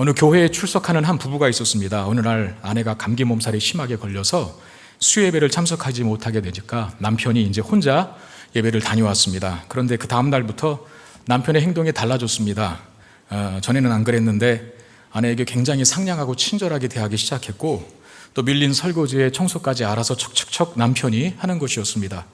어느 교회에 출석하는 한 부부가 있었습니다. 어느 날 아내가 감기 몸살이 심하게 걸려서 수예배를 참석하지 못하게 되니까 남편이 이제 혼자 예배를 다녀왔습니다. 그런데 그 다음 날부터 남편의 행동이 달라졌습니다. 전에는 안 그랬는데 아내에게 굉장히 상냥하고 친절하게 대하기 시작했고, 또 밀린 설거지에 청소까지 알아서 척척척 남편이 하는 것이었습니다.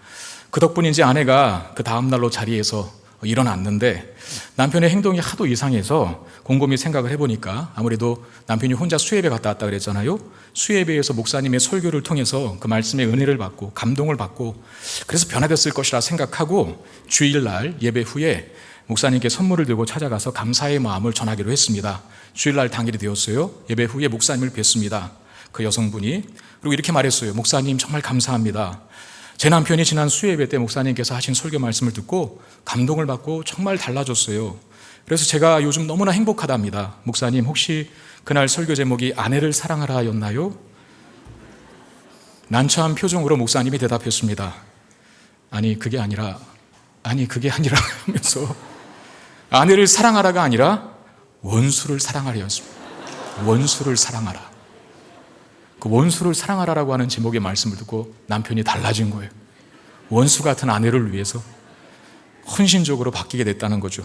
그 덕분인지 아내가 그 다음 날로 자리에서 일어났는데 남편의 행동이 하도 이상해서 곰곰이 생각을 해보니까 아무래도 남편이 혼자 수예배 갔다 왔다 그랬잖아요. 수예배에서 목사님의 설교를 통해서 그 말씀의 은혜를 받고 감동을 받고 그래서 변화됐을 것이라 생각하고 주일날 예배 후에 목사님께 선물을 들고 찾아가서 감사의 마음을 전하기로 했습니다. 주일날 당일이 되었어요. 예배 후에 목사님을 뵀습니다. 그 여성분이. 그리고 이렇게 말했어요. 목사님 정말 감사합니다. 제 남편이 지난 수예배 때 목사님께서 하신 설교 말씀을 듣고 감동을 받고 정말 달라졌어요. 그래서 제가 요즘 너무나 행복하답니다. 목사님 혹시 그날 설교 제목이 아내를 사랑하라 였나요? 난처한 표정으로 목사님이 대답했습니다. 아니 그게 아니라 하면서 아내를 사랑하라가 아니라 원수를 사랑하려였습니다. 원수를 사랑하라. 그 원수를 사랑하라라고 하는 제목의 말씀을 듣고 남편이 달라진 거예요. 원수 같은 아내를 위해서 헌신적으로 바뀌게 됐다는 거죠.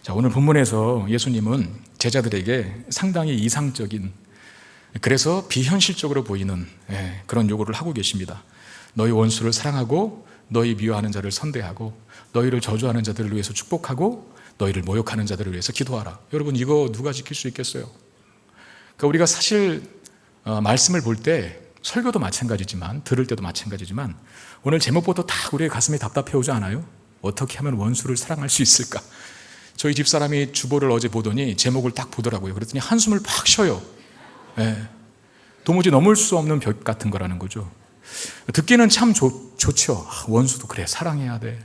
자, 오늘 본문에서 예수님은 제자들에게 상당히 이상적인, 그래서 비현실적으로 보이는 그런 요구를 하고 계십니다. 너희 원수를 사랑하고 너희 미워하는 자를 선대하고 너희를 저주하는 자들을 위해서 축복하고 너희를 모욕하는 자들을 위해서 기도하라. 여러분 이거 누가 지킬 수 있겠어요? 그러니까 우리가 사실 말씀을 볼 때 설교도 마찬가지지만 들을 때도 마찬가지지만 오늘 제목부터 다 우리의 가슴이 답답해 오지 않아요? 어떻게 하면 원수를 사랑할 수 있을까? 저희 집사람이 주보를 어제 보더니 제목을 딱 보더라고요. 그랬더니 한숨을 팍 쉬어요. 도무지 넘을 수 없는 벽 같은 거라는 거죠. 듣기는 참 좋죠. 원수도 그래 사랑해야 돼.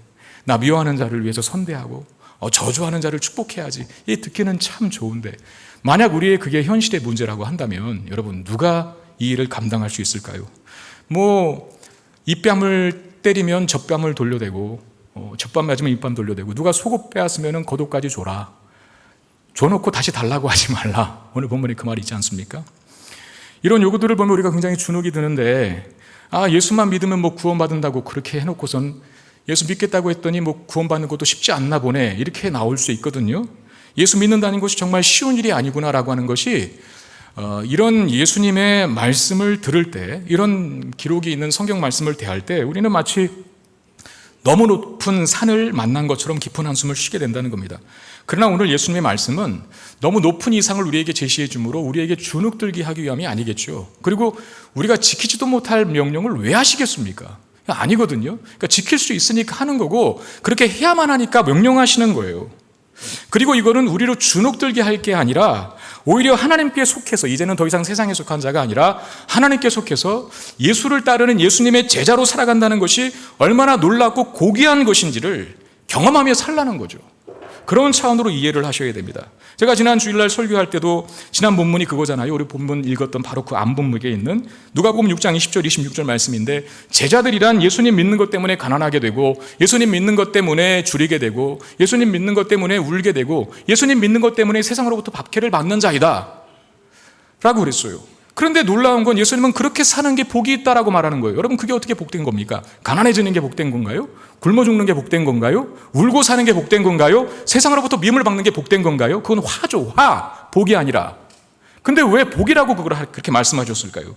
나 미워하는 자를 위해서 선대하고 저주하는 자를 축복해야지. 이 듣기는 참 좋은데 만약 우리의 그게 현실의 문제라고 한다면 여러분 누가 이 일을 감당할 수 있을까요? 입뺨을 때리면 젖뺨을 돌려대고 젖밤 맞으면 입밤 돌려대고 누가 속옷 빼앗으면 겉옷까지 줘라. 줘놓고 다시 달라고 하지 말라. 오늘 본문에 그 말이 있지 않습니까? 이런 요구들을 보면 우리가 굉장히 주눅이 드는데 예수만 믿으면 구원받는다고 그렇게 해놓고선 예수 믿겠다고 했더니 구원받는 것도 쉽지 않나 보네 이렇게 나올 수 있거든요. 예수 믿는다는 것이 정말 쉬운 일이 아니구나라고 하는 것이 이런 예수님의 말씀을 들을 때 이런 기록이 있는 성경 말씀을 대할 때 우리는 마치 너무 높은 산을 만난 것처럼 깊은 한숨을 쉬게 된다는 겁니다. 그러나 오늘 예수님의 말씀은 너무 높은 이상을 우리에게 제시해 주므로 우리에게 주눅들게 하기 위함이 아니겠죠. 그리고 우리가 지키지도 못할 명령을 왜 하시겠습니까? 아니거든요. 그러니까 지킬 수 있으니까 하는 거고 그렇게 해야만 하니까 명령하시는 거예요. 그리고 이거는 우리로 주눅들게 할 게 아니라 오히려 하나님께 속해서 이제는 더 이상 세상에 속한 자가 아니라 하나님께 속해서 예수를 따르는 예수님의 제자로 살아간다는 것이 얼마나 놀랍고 고귀한 것인지를 경험하며 살라는 거죠. 그런 차원으로 이해를 하셔야 됩니다. 제가 지난 주일날 설교할 때도 지난 본문이 그거잖아요. 우리 본문 읽었던 바로 그 앞본문에 있는 누가복음 6장 20절 26절 말씀인데 제자들이란 예수님 믿는 것 때문에 가난하게 되고 예수님 믿는 것 때문에 줄이게 되고 예수님 믿는 것 때문에 울게 되고 예수님 믿는 것 때문에 세상으로부터 박해를 받는 자이다 라고 그랬어요. 그런데 놀라운 건 예수님은 그렇게 사는 게 복이 있다라고 말하는 거예요. 여러분 그게 어떻게 복된 겁니까? 가난해지는 게 복된 건가요? 굶어 죽는 게 복된 건가요? 울고 사는 게 복된 건가요? 세상으로부터 미움을 받는 게 복된 건가요? 그건 화죠. 복이 아니라. 근데 왜 복이라고 그걸 그렇게 말씀하셨을까요?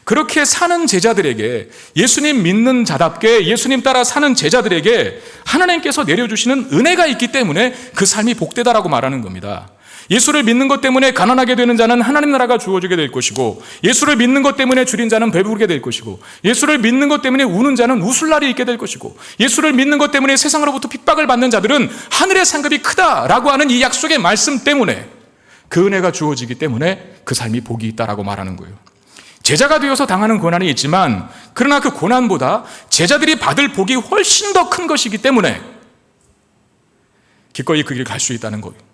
그렇게 사는 제자들에게 예수님 믿는 자답게 예수님 따라 사는 제자들에게 하나님께서 내려주시는 은혜가 있기 때문에 그 삶이 복되다라고 말하는 겁니다. 예수를 믿는 것 때문에 가난하게 되는 자는 하나님 나라가 주어지게 될 것이고 예수를 믿는 것 때문에 줄인 자는 배부르게 될 것이고 예수를 믿는 것 때문에 우는 자는 웃을 날이 있게 될 것이고 예수를 믿는 것 때문에 세상으로부터 핍박을 받는 자들은 하늘의 상급이 크다라고 하는 이 약속의 말씀 때문에 그 은혜가 주어지기 때문에 그 삶이 복이 있다라고 말하는 거예요. 제자가 되어서 당하는 고난이 있지만 그러나 그 고난보다 제자들이 받을 복이 훨씬 더 큰 것이기 때문에 기꺼이 그 길 갈 수 있다는 거예요.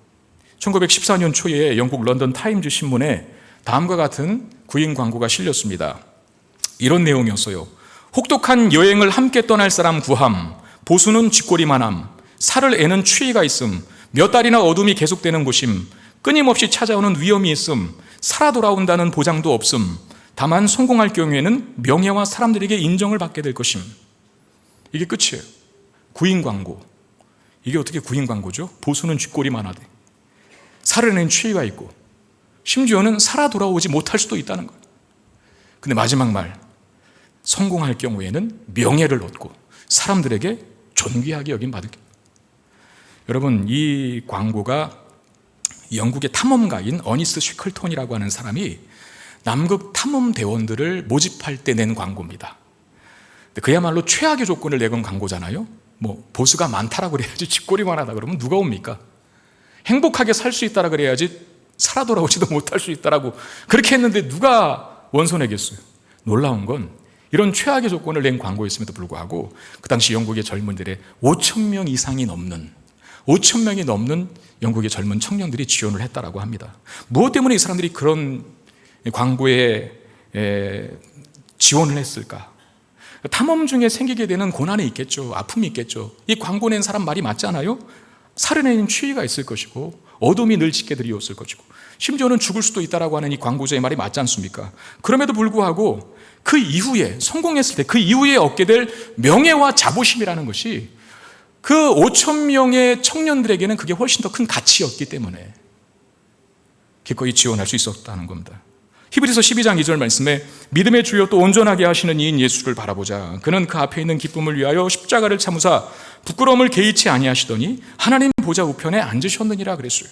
1914년 초에 영국 런던 타임즈 신문에 다음과 같은 구인 광고가 실렸습니다. 이런 내용이었어요. 혹독한 여행을 함께 떠날 사람 구함, 보수는 쥐꼬리만함, 살을 애는 추위가 있음, 몇 달이나 어둠이 계속되는 곳임, 끊임없이 찾아오는 위험이 있음, 살아 돌아온다는 보장도 없음, 다만 성공할 경우에는 명예와 사람들에게 인정을 받게 될 것임. 이게 끝이에요. 구인 광고. 이게 어떻게 구인 광고죠? 보수는 쥐꼬리만 하되 살아내는 추위가 있고 심지어는 살아 돌아오지 못할 수도 있다는 거예요. 근데 마지막 말, 성공할 경우에는 명예를 얻고 사람들에게 존귀하게 여김받을 거예요. 여러분, 이 광고가 영국의 탐험가인 어니스트 쉐클톤이라고 하는 사람이 남극 탐험대원들을 모집할 때 낸 광고입니다. 그야말로 최악의 조건을 내건 광고잖아요. 보수가 많다라고 그래야지 쥐꼬리만 하다 그러면 누가 옵니까? 행복하게 살 수 있다라 그래야지 살아 돌아오지도 못할 수 있다라고 그렇게 했는데 누가 원서내겠어요? 놀라운 건 이런 최악의 조건을 낸 광고였음에도 불구하고 그 당시 영국의 젊은들의 5,000명 이상이 넘는 5,000명이 넘는 영국의 젊은 청년들이 지원을 했다라고 합니다. 무엇 때문에 이 사람들이 그런 광고에 지원을 했을까? 탐험 중에 생기게 되는 고난이 있겠죠. 아픔이 있겠죠. 이 광고 낸 사람 말이 맞잖아요. 살아내는 추위가 있을 것이고 어둠이 늘 짙게 드리웠을 것이고 심지어는 죽을 수도 있다라고 하는 이 광고자의 말이 맞지 않습니까? 그럼에도 불구하고 그 이후에 성공했을 때 그 이후에 얻게 될 명예와 자부심이라는 것이 그 5,000명의 청년들에게는 그게 훨씬 더 큰 가치였기 때문에 기꺼이 지원할 수 있었다는 겁니다. 히브리서 12장 2절 말씀에 믿음의 주요 또 온전하게 하시는 이인 예수를 바라보자. 그는 그 앞에 있는 기쁨을 위하여 십자가를 참으사 부끄러움을 개의치 아니하시더니 하나님 보좌 우편에 앉으셨느니라 그랬어요.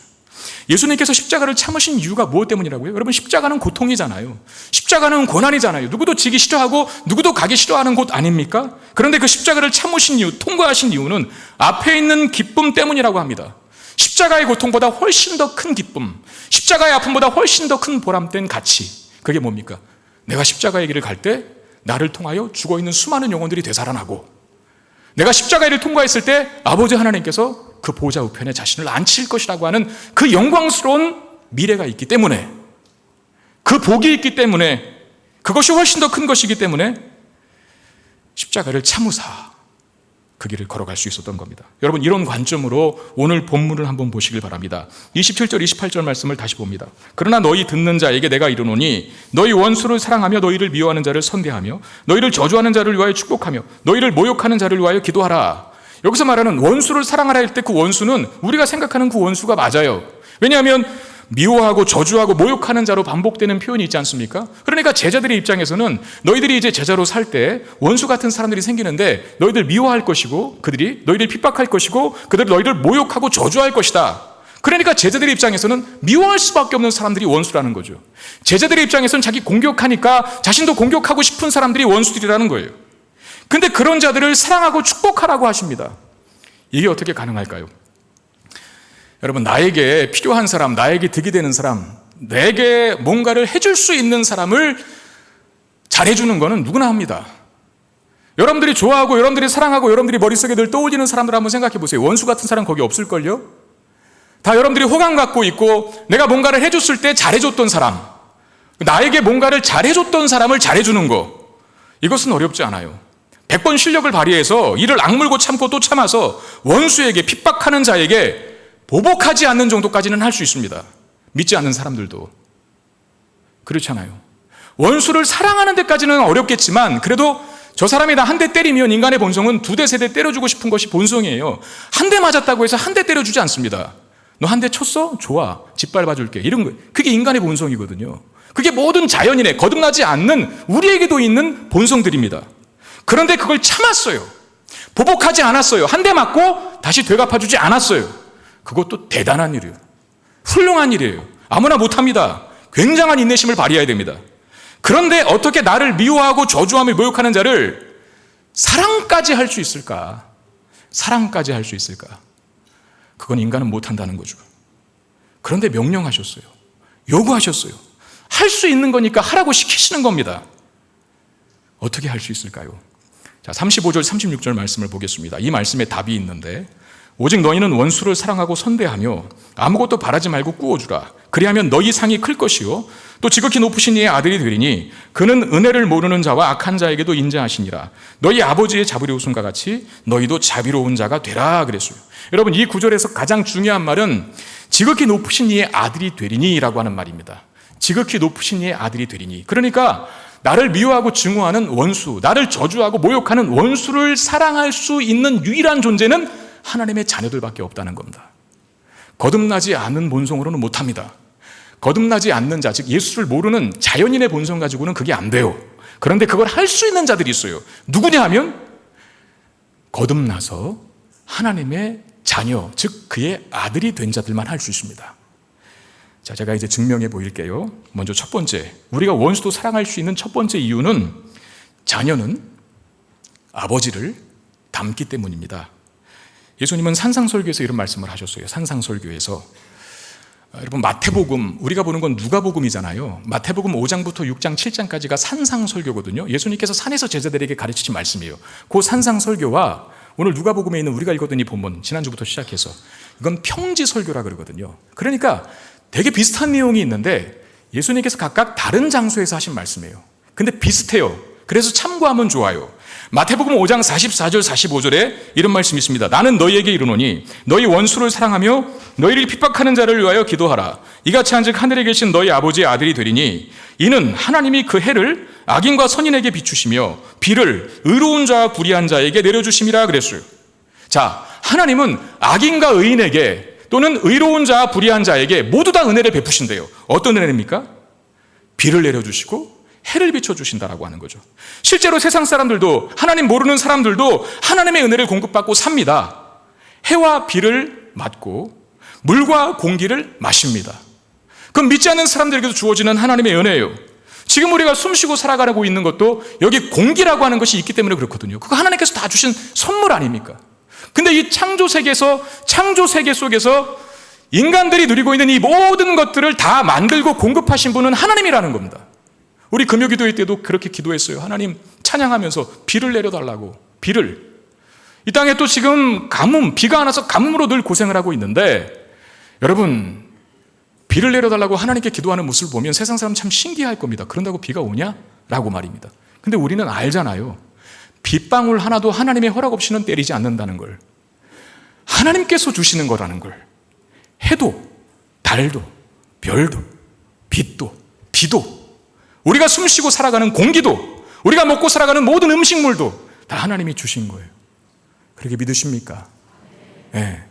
예수님께서 십자가를 참으신 이유가 무엇 때문이라고요? 여러분, 십자가는 고통이잖아요. 십자가는 고난이잖아요. 누구도 지기 싫어하고 누구도 가기 싫어하는 곳 아닙니까? 그런데 그 십자가를 참으신 이유, 통과하신 이유는 앞에 있는 기쁨 때문이라고 합니다. 십자가의 고통보다 훨씬 더 큰 기쁨, 십자가의 아픔보다 훨씬 더 큰 보람된 가치, 그게 뭡니까? 내가 십자가의 길을 갈 때 나를 통하여 죽어있는 수많은 영혼들이 되살아나고, 내가 십자가의 길을 통과했을 때 아버지 하나님께서 그 보좌 우편에 자신을 앉힐 것이라고 하는 그 영광스러운 미래가 있기 때문에, 그 복이 있기 때문에, 그것이 훨씬 더 큰 것이기 때문에 십자가를 참으사 그 길을 걸어갈 수 있었던 겁니다. 여러분, 이런 관점으로 오늘 본문을 한번 보시길 바랍니다. 27절 28절 말씀을 다시 봅니다. 그러나 너희 듣는 자에게 내가 이르노니 너희 원수를 사랑하며 너희를 미워하는 자를 선대하며 너희를 저주하는 자를 위하여 축복하며 너희를 모욕하는 자를 위하여 기도하라. 여기서 말하는 원수를 사랑하라 할 때 그 원수는 우리가 생각하는 그 원수가 맞아요. 왜냐하면 미워하고 저주하고 모욕하는 자로 반복되는 표현이 있지 않습니까? 그러니까 제자들의 입장에서는 너희들이 이제 제자로 살 때 원수 같은 사람들이 생기는데 너희들 미워할 것이고 그들이 너희를 핍박할 것이고 그들이 너희를 모욕하고 저주할 것이다. 그러니까 제자들의 입장에서는 미워할 수밖에 없는 사람들이 원수라는 거죠. 제자들의 입장에서는 자기 공격하니까 자신도 공격하고 싶은 사람들이 원수들이라는 거예요. 근데 그런 자들을 사랑하고 축복하라고 하십니다. 이게 어떻게 가능할까요? 여러분, 나에게 필요한 사람, 나에게 득이 되는 사람, 내게 뭔가를 해줄 수 있는 사람을 잘해주는 것은 누구나 합니다. 여러분들이 좋아하고 여러분들이 사랑하고 여러분들이 머릿속에 늘 떠올리는 사람들 한번 생각해 보세요. 원수 같은 사람 거기 없을걸요? 다 여러분들이 호감 갖고 있고 내가 뭔가를 해줬을 때 잘해줬던 사람, 나에게 뭔가를 잘해줬던 사람을 잘해주는 거, 이것은 어렵지 않아요. 100번 실력을 발휘해서 이를 악물고 참고 또 참아서 원수에게 핍박하는 자에게 보복하지 않는 정도까지는 할 수 있습니다. 믿지 않는 사람들도. 그렇잖아요. 원수를 사랑하는 데까지는 어렵겠지만 그래도 저 사람이 나 한 대 때리면 인간의 본성은 2대, 3대 때려주고 싶은 것이 본성이에요. 한 대 맞았다고 해서 한 대 때려주지 않습니다. 너 한 대 쳤어? 좋아. 짓밟아줄게. 이런 거. 그게 인간의 본성이거든요. 그게 모든 자연인의 거듭나지 않는 우리에게도 있는 본성들입니다. 그런데 그걸 참았어요. 보복하지 않았어요. 한 대 맞고 다시 되갚아주지 않았어요. 그것도 대단한 일이에요. 훌륭한 일이에요. 아무나 못합니다. 굉장한 인내심을 발휘해야 됩니다. 그런데 어떻게 나를 미워하고 저주하며 모욕하는 자를 사랑까지 할 수 있을까? 사랑까지 할 수 있을까? 그건 인간은 못한다는 거죠. 그런데 명령하셨어요. 요구하셨어요. 할 수 있는 거니까 하라고 시키시는 겁니다. 어떻게 할 수 있을까요? 자, 35절 36절 말씀을 보겠습니다. 이 말씀에 답이 있는데, 오직 너희는 원수를 사랑하고 선대하며 아무것도 바라지 말고 꾸어주라. 그리하면 너희 상이 클 것이요 또 지극히 높으신 이의 아들이 되리니 그는 은혜를 모르는 자와 악한 자에게도 인자하시니라. 너희 아버지의 자비로우심과 같이 너희도 자비로운 자가 되라 그랬어요. 여러분, 이 구절에서 가장 중요한 말은 지극히 높으신 이의 아들이 되리니 라고 하는 말입니다. 지극히 높으신 이의 아들이 되리니. 그러니까 나를 미워하고 증오하는 원수, 나를 저주하고 모욕하는 원수를 사랑할 수 있는 유일한 존재는 하나님의 자녀들밖에 없다는 겁니다. 거듭나지 않은 본성으로는 못합니다. 거듭나지 않는 자, 즉 예수를 모르는 자연인의 본성 가지고는 그게 안 돼요. 그런데 그걸 할 수 있는 자들이 있어요. 누구냐 하면 거듭나서 하나님의 자녀, 즉 그의 아들이 된 자들만 할 수 있습니다. 자, 제가 이제 증명해 보일게요. 먼저 첫 번째, 우리가 원수도 사랑할 수 있는 첫 번째 이유는 자녀는 아버지를 닮기 때문입니다. 예수님은 산상설교에서 이런 말씀을 하셨어요. 산상설교에서 여러분, 마태복음, 우리가 보는 건 누가복음이잖아요. 마태복음 5장부터 6장 7장까지가 산상설교거든요. 예수님께서 산에서 제자들에게 가르치신 말씀이에요. 그 산상설교와 오늘 누가복음에 있는 우리가 읽었던 이 본문, 지난주부터 시작해서 이건 평지설교라 그러거든요. 그러니까 되게 비슷한 내용이 있는데 예수님께서 각각 다른 장소에서 하신 말씀이에요. 근데 비슷해요. 그래서 참고하면 좋아요. 마태복음 5장 44절 45절에 이런 말씀이 있습니다. 나는 너희에게 이르노니 너희 원수를 사랑하며 너희를 핍박하는 자를 위하여 기도하라. 이같이 한즉 하늘에 계신 너희 아버지의 아들이 되리니 이는 하나님이 그 해를 악인과 선인에게 비추시며 비를 의로운 자와 불의한 자에게 내려주심이라 그랬어요. 자, 하나님은 악인과 의인에게 또는 의로운 자와 불의한 자에게 모두 다 은혜를 베푸신대요. 어떤 은혜입니까? 비를 내려주시고 해를 비춰주신다라고 하는 거죠. 실제로 세상 사람들도, 하나님 모르는 사람들도 하나님의 은혜를 공급받고 삽니다. 해와 비를 맞고 물과 공기를 마십니다. 그럼 믿지 않는 사람들에게도 주어지는 하나님의 은혜예요. 지금 우리가 숨쉬고 살아가고 있는 것도 여기 공기라고 하는 것이 있기 때문에 그렇거든요. 그거 하나님께서 다 주신 선물 아닙니까? 근데 이 창조 세계 속에서 인간들이 누리고 있는 이 모든 것들을 다 만들고 공급하신 분은 하나님이라는 겁니다. 우리 금요기도회 때도 그렇게 기도했어요. 하나님 찬양하면서 비를 내려달라고. 비를. 이 땅에 또 지금 가뭄, 비가 안 와서 가뭄으로 늘 고생을 하고 있는데 여러분, 비를 내려달라고 하나님께 기도하는 모습을 보면 세상 사람 참 신기할 겁니다. 그런다고 비가 오냐? 라고 말입니다. 근데 우리는 알잖아요. 빗방울 하나도 하나님의 허락 없이는 때리지 않는다는 걸. 하나님께서 주시는 거라는 걸. 해도, 달도, 별도, 빛도, 비도, 우리가 숨쉬고 살아가는 공기도, 우리가 먹고 살아가는 모든 음식물도 다 하나님이 주신 거예요. 그렇게 믿으십니까? 네.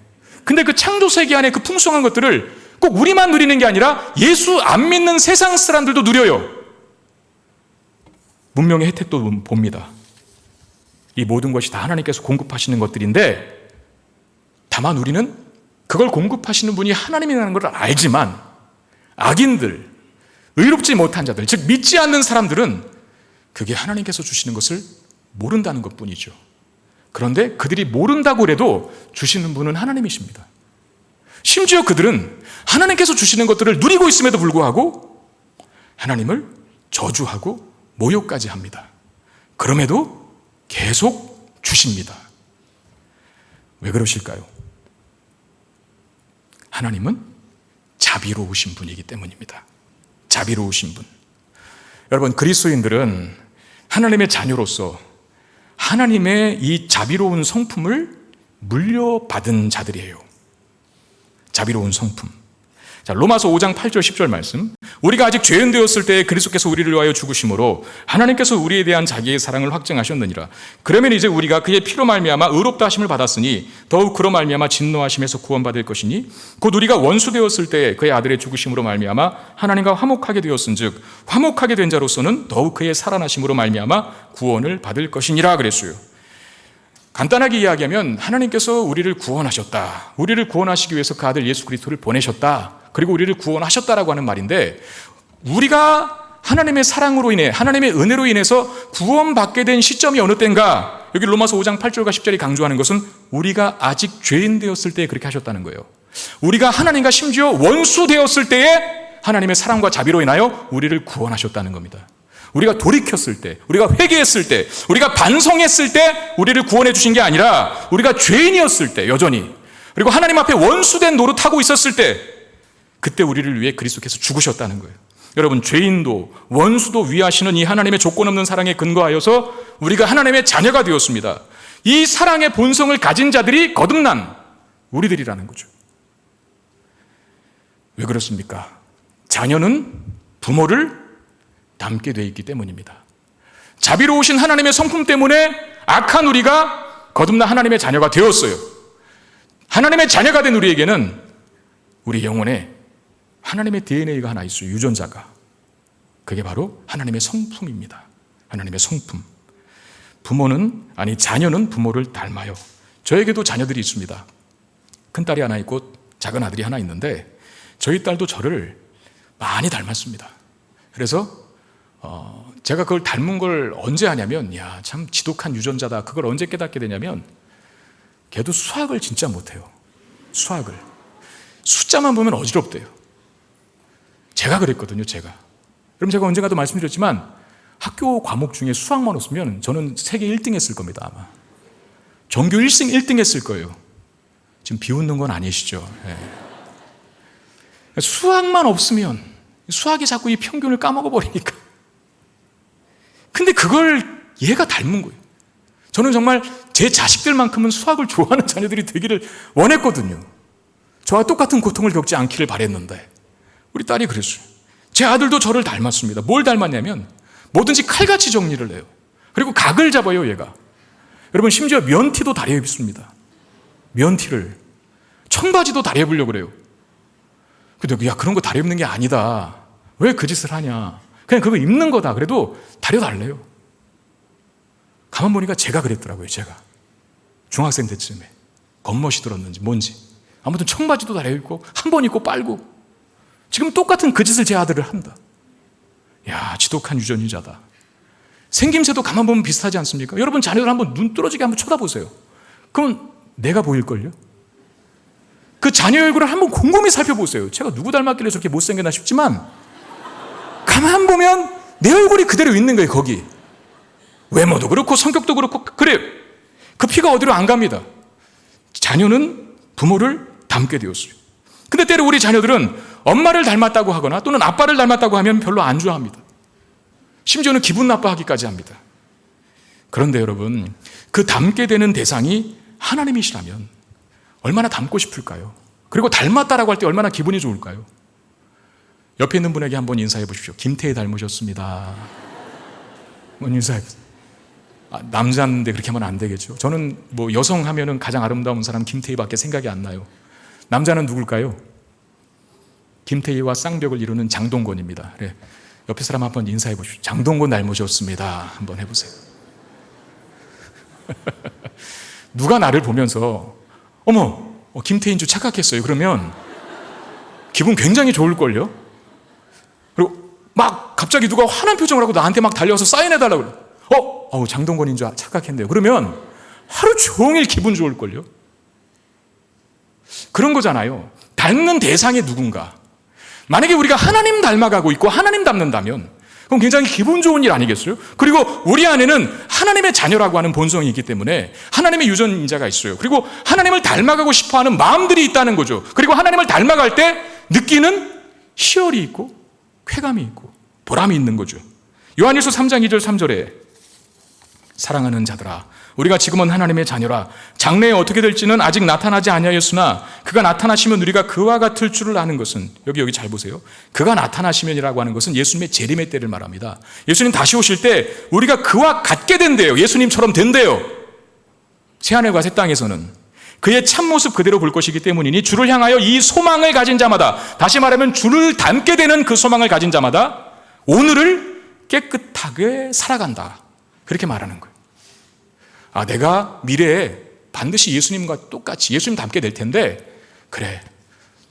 근데 그 창조세계 안에 그 풍성한 것들을 꼭 우리만 누리는 게 아니라 예수 안 믿는 세상 사람들도 누려요. 문명의 혜택도 봅니다. 이 모든 것이 다 하나님께서 공급하시는 것들인데 다만 우리는 그걸 공급하시는 분이 하나님이라는 걸 알지만 악인들, 의롭지 못한 자들, 즉 믿지 않는 사람들은 그게 하나님께서 주시는 것을 모른다는 것뿐이죠. 그런데 그들이 모른다고 해도 주시는 분은 하나님이십니다. 심지어 그들은 하나님께서 주시는 것들을 누리고 있음에도 불구하고 하나님을 저주하고 모욕까지 합니다. 그럼에도 계속 주십니다. 왜 그러실까요? 하나님은 자비로우신 분이기 때문입니다. 자비로우신 분. 여러분, 그리스도인들은 하나님의 자녀로서 하나님의 이 자비로운 성품을 물려받은 자들이에요. 자비로운 성품. 자, 로마서 5장 8절 10절 말씀. 우리가 아직 죄인 되었을 때 그리스도께서 우리를 위하여 죽으심으로 하나님께서 우리에 대한 자기의 사랑을 확증하셨느니라. 그러면 이제 우리가 그의 피로 말미암아 의롭다 하심을 받았으니 더욱 그로 말미암아 진노하심에서 구원받을 것이니 곧 우리가 원수 되었을 때 그의 아들의 죽으심으로 말미암아 하나님과 화목하게 되었은즉 화목하게 된 자로서는 더욱 그의 살아나심으로 말미암아 구원을 받을 것이니라 그랬어요. 간단하게 이야기하면 하나님께서 우리를 구원하셨다. 우리를 구원하시기 위해서 그 아들 예수 그리스도를 보내셨다. 그리고 우리를 구원하셨다라고 하는 말인데 우리가 하나님의 사랑으로 인해 하나님의 은혜로 인해서 구원받게 된 시점이 어느 때인가? 여기 로마서 5장 8절과 10절이 강조하는 것은 우리가 아직 죄인 되었을 때 그렇게 하셨다는 거예요. 우리가 하나님과 심지어 원수 되었을 때에 하나님의 사랑과 자비로 인하여 우리를 구원하셨다는 겁니다. 우리가 돌이켰을 때, 우리가 회개했을 때, 우리가 반성했을 때 우리를 구원해 주신 게 아니라 우리가 죄인이었을 때 여전히, 그리고 하나님 앞에 원수된 노릇하고 있었을 때 그때 우리를 위해 그리스도께서 죽으셨다는 거예요. 여러분, 죄인도 원수도 위하시는 이 하나님의 조건 없는 사랑에 근거하여서 우리가 하나님의 자녀가 되었습니다. 이 사랑의 본성을 가진 자들이 거듭난 우리들이라는 거죠. 왜 그렇습니까? 자녀는 부모를 닮게 되어 있기 때문입니다. 자비로우신 하나님의 성품 때문에 악한 우리가 거듭난 하나님의 자녀가 되었어요. 하나님의 자녀가 된 우리에게는 우리 영혼에 하나님의 DNA가 하나 있어요. 유전자가. 그게 바로 하나님의 성품입니다. 하나님의 성품. 자녀는 부모를 닮아요. 저에게도 자녀들이 있습니다. 큰딸이 하나 있고 작은 아들이 하나 있는데 저희 딸도 저를 많이 닮았습니다. 그래서 제가 그걸 닮은 걸 언제 하냐면, 야, 참 지독한 유전자다. 그걸 언제 깨닫게 되냐면, 걔도 수학을 진짜 못해요. 수학을. 숫자만 보면 어지럽대요. 제가 그랬거든요, 제가. 그럼 제가 언젠가도 말씀드렸지만, 학교 과목 중에 수학만 없으면 저는 세계 1등 했을 겁니다, 아마. 전교 1등 했을 거예요. 지금 비웃는 건 아니시죠? 네. 수학만 없으면, 수학이 자꾸 이 평균을 까먹어버리니까. 근데 그걸 얘가 닮은 거예요. 저는 정말 제 자식들만큼은 수학을 좋아하는 자녀들이 되기를 원했거든요. 저와 똑같은 고통을 겪지 않기를 바랬는데 우리 딸이 그랬어요. 제 아들도 저를 닮았습니다. 뭘 닮았냐면 뭐든지 칼같이 정리를 해요. 그리고 각을 잡아요, 얘가. 여러분, 심지어 면티도 다려 입습니다. 면티를. 청바지도 다려 입으려고 그래요. 근데 야, 그런 거 다려 입는 게 아니다. 왜 그 짓을 하냐. 그냥 그거 입는 거다. 그래도 다려달래요. 가만 보니까 제가 그랬더라고요, 제가. 중학생 때쯤에. 겉멋이 들었는지 뭔지. 아무튼 청바지도 다려 입고 한 번 입고 빨고. 지금 똑같은 그 짓을 제 아들을 한다. 야, 지독한 유전자다. 생김새도 가만 보면 비슷하지 않습니까? 여러분, 자녀들 한번 눈 뚫어지게 한번 쳐다보세요. 그럼 내가 보일걸요? 그 자녀 얼굴을 한번 곰곰이 살펴보세요. 제가 누구 닮았길래 저렇게 못생겼나 싶지만 가만 보면 내 얼굴이 그대로 있는 거예요, 거기. 외모도 그렇고 성격도 그렇고 그래요. 그 피가 어디로 안 갑니다. 자녀는 부모를 닮게 되었어요. 근데 때로 우리 자녀들은 엄마를 닮았다고 하거나 또는 아빠를 닮았다고 하면 별로 안 좋아합니다. 심지어는 기분 나빠하기까지 합니다. 그런데 여러분, 그 닮게 되는 대상이 하나님이시라면 얼마나 닮고 싶을까요? 그리고 닮았다라고 할 때 얼마나 기분이 좋을까요? 옆에 있는 분에게 한번 인사해 보십시오. 김태희 닮으셨습니다. 한번 인사해 보세요. 남자인데 그렇게 하면 안 되겠죠. 저는 뭐 여성 하면은 가장 아름다운 사람 김태희밖에 생각이 안 나요. 남자는 누굴까요? 김태희와 쌍벽을 이루는 장동건입니다. 그래, 옆에 사람 한번 인사해 보십시오. 장동건 닮으셨습니다. 한번 해보세요. 누가 나를 보면서 어머, 김태희인 줄 착각했어요. 그러면 기분 굉장히 좋을걸요? 그리고 막 갑자기 누가 화난 표정을 하고 나한테 막 달려와서 사인해달라고 그래요. 장동건인 줄 착각했네요. 그러면 하루 종일 기분 좋을걸요? 그런 거잖아요. 닮는 대상이 누군가. 만약에 우리가 하나님 닮아가고 있고 하나님 닮는다면 그럼 굉장히 기분 좋은 일 아니겠어요? 그리고 우리 안에는 하나님의 자녀라고 하는 본성이 있기 때문에 하나님의 유전자가 있어요. 그리고 하나님을 닮아가고 싶어하는 마음들이 있다는 거죠. 그리고 하나님을 닮아갈 때 느끼는 희열이 있고 쾌감이 있고 보람이 있는 거죠. 요한일서 3장 2절 3절에 사랑하는 자들아, 우리가 지금은 하나님의 자녀라. 장래에 어떻게 될지는 아직 나타나지 아니하였으나 그가 나타나시면 우리가 그와 같을 줄을 아는 것은, 여기 잘 보세요. 그가 나타나시면이라고 하는 것은 예수님의 재림의 때를 말합니다. 예수님 다시 오실 때 우리가 그와 같게 된대요. 예수님처럼 된대요. 새하늘과 새 땅에서는 그의 참모습 그대로 볼 것이기 때문이니 주를 향하여 이 소망을 가진 자마다, 다시 말하면 주를 닮게 되는 그 소망을 가진 자마다 오늘을 깨끗하게 살아간다. 그렇게 말하는 거예요. 내가 미래에 반드시 예수님과 똑같이 예수님 닮게 될 텐데, 그래,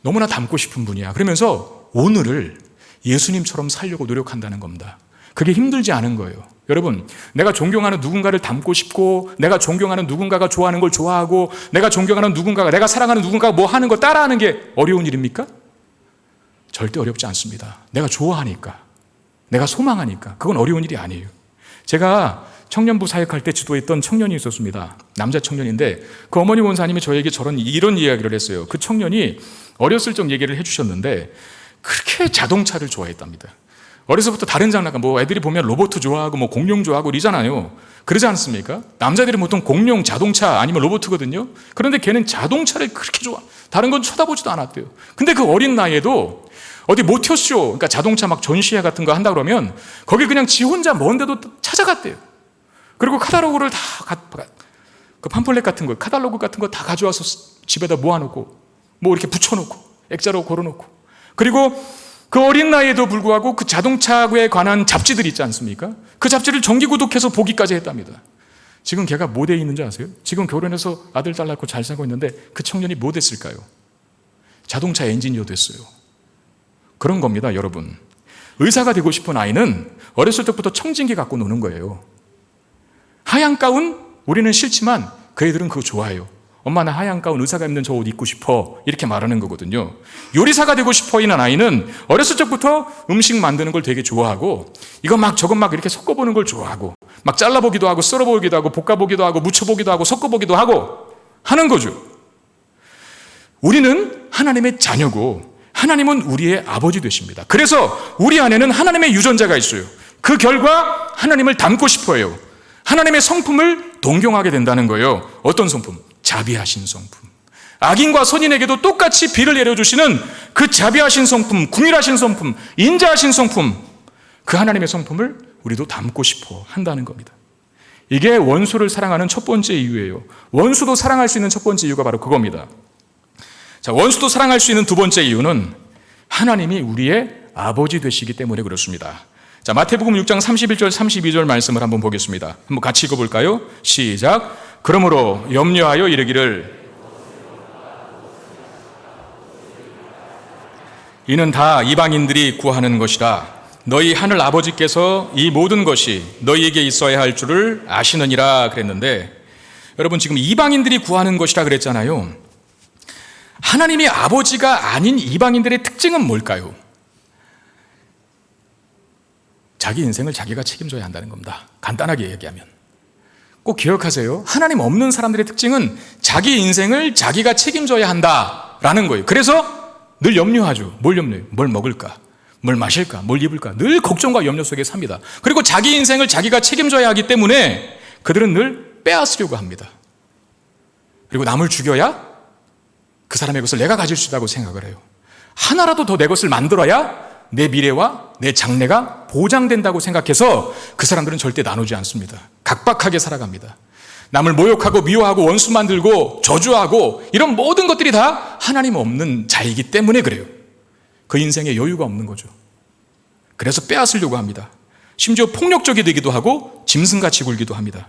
너무나 닮고 싶은 분이야. 그러면서 오늘을 예수님처럼 살려고 노력한다는 겁니다. 그게 힘들지 않은 거예요. 여러분, 내가 존경하는 누군가를 닮고 싶고, 내가 존경하는 누군가가 좋아하는 걸 좋아하고, 내가 존경하는 누군가가, 내가 사랑하는 누군가가 뭐 하는 거 따라하는 게 어려운 일입니까? 절대 어렵지 않습니다. 내가 좋아하니까, 내가 소망하니까 그건 어려운 일이 아니에요. 제가 청년부 사역할 때 지도했던 청년이 있었습니다. 남자 청년인데 그 어머니 원사님이 저에게 이런 이야기를 했어요. 그 청년이 어렸을 적 얘기를 해주셨는데 그렇게 자동차를 좋아했답니다. 어려서부터 다른 장난감, 뭐 애들이 보면 로봇 좋아하고 뭐 공룡 좋아하고 이러잖아요. 그러지 않습니까? 남자들이 보통 공룡, 자동차 아니면 로봇거든요. 그런데 걔는 자동차를 그렇게 좋아. 다른 건 쳐다보지도 않았대요. 근데 그 어린 나이에도 어디 모터쇼, 그러니까 자동차 막 전시회 같은 거 한다 그러면 거기 그냥 지 혼자 먼데도 찾아갔대요. 그리고 카탈로그를 그 팜플렛 같은 거, 카탈로그 같은 거 다 가져와서 집에다 모아놓고 뭐 이렇게 붙여놓고 액자로 걸어놓고, 그리고 그 어린 나이에도 불구하고 그 자동차에 관한 잡지들 있지 않습니까? 그 잡지를 정기 구독해서 보기까지 했답니다. 지금 걔가 뭐 돼 있는지 아세요? 지금 결혼해서 아들 딸 낳고 잘 살고 있는데 그 청년이 뭐 됐을까요? 자동차 엔지니어 됐어요. 그런 겁니다, 여러분. 의사가 되고 싶은 아이는 어렸을 때부터 청진기 갖고 노는 거예요. 하얀 가운 우리는 싫지만 그 애들은 그거 좋아해요. 엄마, 나 하얀 가운 의사가 입는 저 옷 입고 싶어, 이렇게 말하는 거거든요. 요리사가 되고 싶어 있는 아이는 어렸을 적부터 음식 만드는 걸 되게 좋아하고 이거 막 저거 막 이렇게 섞어보는 걸 좋아하고 막 잘라보기도 하고 썰어보기도 하고 볶아보기도 하고 무쳐보기도 하고 섞어보기도 하고 하는 거죠. 우리는 하나님의 자녀고 하나님은 우리의 아버지 되십니다. 그래서 우리 안에는 하나님의 유전자가 있어요. 그 결과 하나님을 닮고 싶어 해요. 하나님의 성품을 동경하게 된다는 거예요. 어떤 성품? 자비하신 성품. 악인과 선인에게도 똑같이 비를 내려주시는 그 자비하신 성품, 궁일하신 성품, 인자하신 성품, 그 하나님의 성품을 우리도 닮고 싶어 한다는 겁니다. 이게 원수를 사랑하는 첫 번째 이유예요. 원수도 사랑할 수 있는 첫 번째 이유가 바로 그겁니다. 자, 원수도 사랑할 수 있는 두 번째 이유는 하나님이 우리의 아버지 되시기 때문에 그렇습니다. 자, 마태복음 6장 31절 32절 말씀을 한번 보겠습니다. 한번 같이 읽어볼까요? 시작. 그러므로 염려하여 이르기를 이는 다 이방인들이 구하는 것이라. 너희 하늘 아버지께서 이 모든 것이 너희에게 있어야 할 줄을 아시느니라 그랬는데, 여러분 지금 이방인들이 구하는 것이라 그랬잖아요. 하나님이 아버지가 아닌 이방인들의 특징은 뭘까요? 자기 인생을 자기가 책임져야 한다는 겁니다. 간단하게 얘기하면. 꼭 기억하세요. 하나님 없는 사람들의 특징은 자기 인생을 자기가 책임져야 한다라는 거예요. 그래서 늘 염려하죠. 뭘 염려해요? 뭘 먹을까? 뭘 마실까? 뭘 입을까? 늘 걱정과 염려 속에 삽니다. 그리고 자기 인생을 자기가 책임져야 하기 때문에 그들은 늘 빼앗으려고 합니다. 그리고 남을 죽여야 그 사람의 것을 내가 가질 수 있다고 생각을 해요. 하나라도 더 내 것을 만들어야 내 미래와 내 장래가 보장된다고 생각해서 그 사람들은 절대 나누지 않습니다. 각박하게 살아갑니다. 남을 모욕하고 미워하고 원수 만들고 저주하고 이런 모든 것들이 다 하나님 없는 자이기 때문에 그래요. 그 인생에 여유가 없는 거죠. 그래서 빼앗으려고 합니다. 심지어 폭력적이 되기도 하고 짐승같이 굴기도 합니다.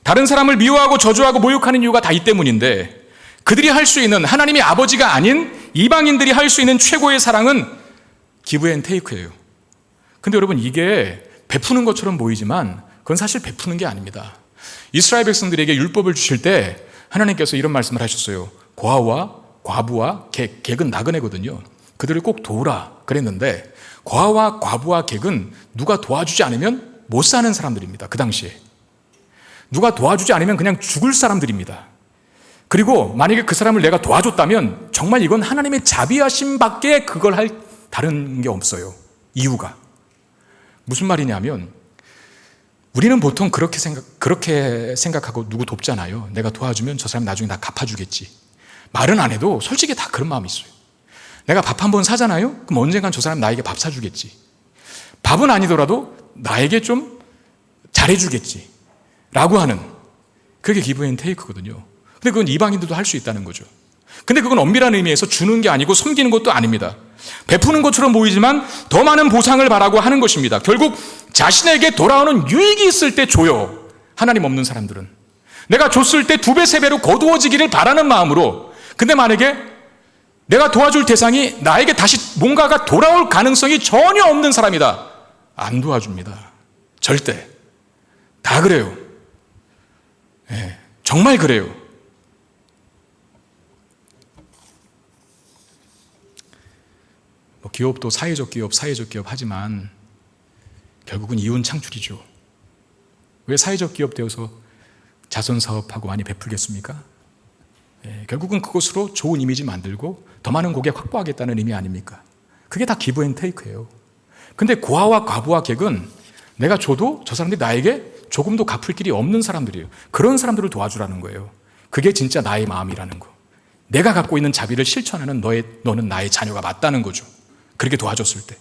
다른 사람을 미워하고 저주하고 모욕하는 이유가 다 이 때문인데, 그들이 할 수 있는, 하나님의 아버지가 아닌 이방인들이 할 수 있는 최고의 사랑은 기브 앤 테이크예요. 근데 여러분, 이게 베푸는 것처럼 보이지만 그건 사실 베푸는 게 아닙니다. 이스라엘 백성들에게 율법을 주실 때 하나님께서 이런 말씀을 하셨어요. 고아와 과부와 객은 나그네거든요. 그들을 꼭 도우라 그랬는데, 고아와 과부와 객은 누가 도와주지 않으면 못 사는 사람들입니다. 그 당시에 누가 도와주지 않으면 그냥 죽을 사람들입니다. 그리고 만약에 그 사람을 내가 도와줬다면 정말 이건 하나님의 자비하심 밖에 그걸 할 다른 게 없어요. 이유가 무슨 말이냐면, 우리는 보통 그렇게 생각하고 누구 돕잖아요. 내가 도와주면 저 사람 나중에 나 갚아주겠지. 말은 안 해도 솔직히 다 그런 마음이 있어요. 내가 밥 한 번 사잖아요. 그럼 언젠간 저 사람 나에게 밥 사주겠지. 밥은 아니더라도 나에게 좀 잘해주겠지 라고 하는, 그게 기브 앤 테이크거든요. 근데 그건 이방인들도 할 수 있다는 거죠. 근데 그건 엄밀한 의미에서 주는 게 아니고 섬기는 것도 아닙니다. 베푸는 것처럼 보이지만 더 많은 보상을 바라고 하는 것입니다. 결국 자신에게 돌아오는 유익이 있을 때 줘요. 하나님 없는 사람들은 내가 줬을 때 2배, 3배로 거두어지기를 바라는 마음으로. 근데 만약에 내가 도와줄 대상이 나에게 다시 뭔가가 돌아올 가능성이 전혀 없는 사람이다, 안 도와줍니다. 절대. 다 그래요. 네, 정말 그래요. 기업도 사회적 기업 하지만 결국은 이윤 창출이죠. 왜 사회적 기업 되어서 자선 사업하고 많이 베풀겠습니까? 결국은 그것으로 좋은 이미지 만들고 더 많은 고객 확보하겠다는 의미 아닙니까? 그게 다 기브 앤 테이크예요. 근데 고아와 과부와 객은 내가 줘도 저 사람들이 나에게 조금도 갚을 길이 없는 사람들이에요. 그런 사람들을 도와주라는 거예요. 그게 진짜 나의 마음이라는 거. 내가 갖고 있는 자비를 실천하는 너는 나의 자녀가 맞다는 거죠. 그렇게 도와줬을 때.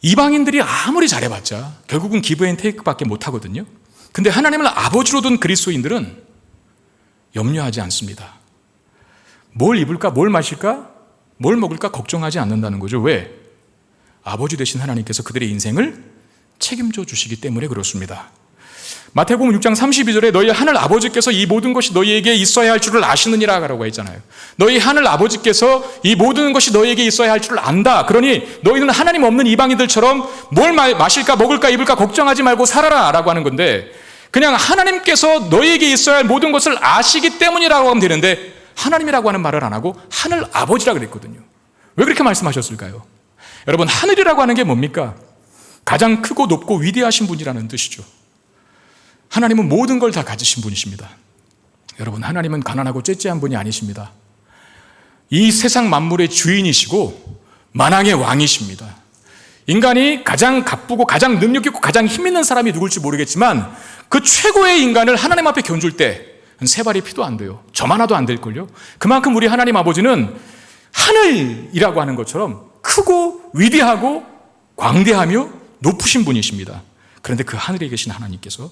이방인들이 아무리 잘해봤자 결국은 기브 앤 테이크밖에 못하거든요. 근데 하나님을 아버지로 둔 그리스도인들은 염려하지 않습니다. 뭘 입을까, 뭘 마실까, 뭘 먹을까 걱정하지 않는다는 거죠. 왜? 아버지 되신 하나님께서 그들의 인생을 책임져 주시기 때문에 그렇습니다. 마태복음 6장 32절에 너희 하늘 아버지께서 이 모든 것이 너희에게 있어야 할 줄을 아시느니라 라고 했잖아요. 너희 하늘 아버지께서 이 모든 것이 너희에게 있어야 할 줄을 안다. 그러니 너희는 하나님 없는 이방인들처럼 뭘 마실까 먹을까 입을까 걱정하지 말고 살아라 라고 하는 건데, 그냥 하나님께서 너희에게 있어야 할 모든 것을 아시기 때문이라고 하면 되는데 하나님이라고 하는 말을 안 하고 하늘 아버지라 그랬거든요. 왜 그렇게 말씀하셨을까요? 여러분, 하늘이라고 하는 게 뭡니까? 가장 크고 높고 위대하신 분이라는 뜻이죠. 하나님은 모든 걸 다 가지신 분이십니다. 여러분, 하나님은 가난하고 째째한 분이 아니십니다. 이 세상 만물의 주인이시고 만왕의 왕이십니다. 인간이 가장 가쁘고 가장 능력 있고 가장 힘 있는 사람이 누굴지 모르겠지만 그 최고의 인간을 하나님 앞에 견줄 때 세 발의 피도 안 돼요. 점 하나도 안 될걸요. 그만큼 우리 하나님 아버지는 하늘이라고 하는 것처럼 크고 위대하고 광대하며 높으신 분이십니다. 그런데 그 하늘에 계신 하나님께서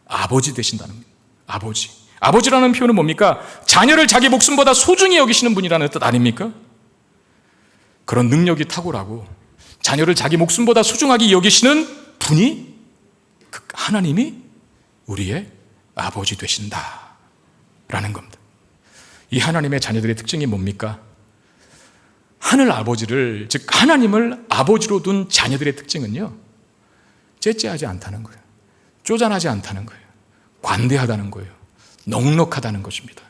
아버지 되신다는 겁니다. 아버지. 아버지라는 표현은 뭡니까? 자녀를 자기 목숨보다 소중히 여기시는 분이라는 뜻 아닙니까? 그런 능력이 탁월하고 자녀를 자기 목숨보다 소중하게 여기시는 분이, 그 하나님이 우리의 아버지 되신다라는 겁니다. 이 하나님의 자녀들의 특징이 뭡니까? 하늘 아버지를, 즉 하나님을 아버지로 둔 자녀들의 특징은요, 째째하지 않다는 거예요. 쪼잔하지 않다는 거예요. 관대하다는 거예요. 넉넉하다는 것입니다.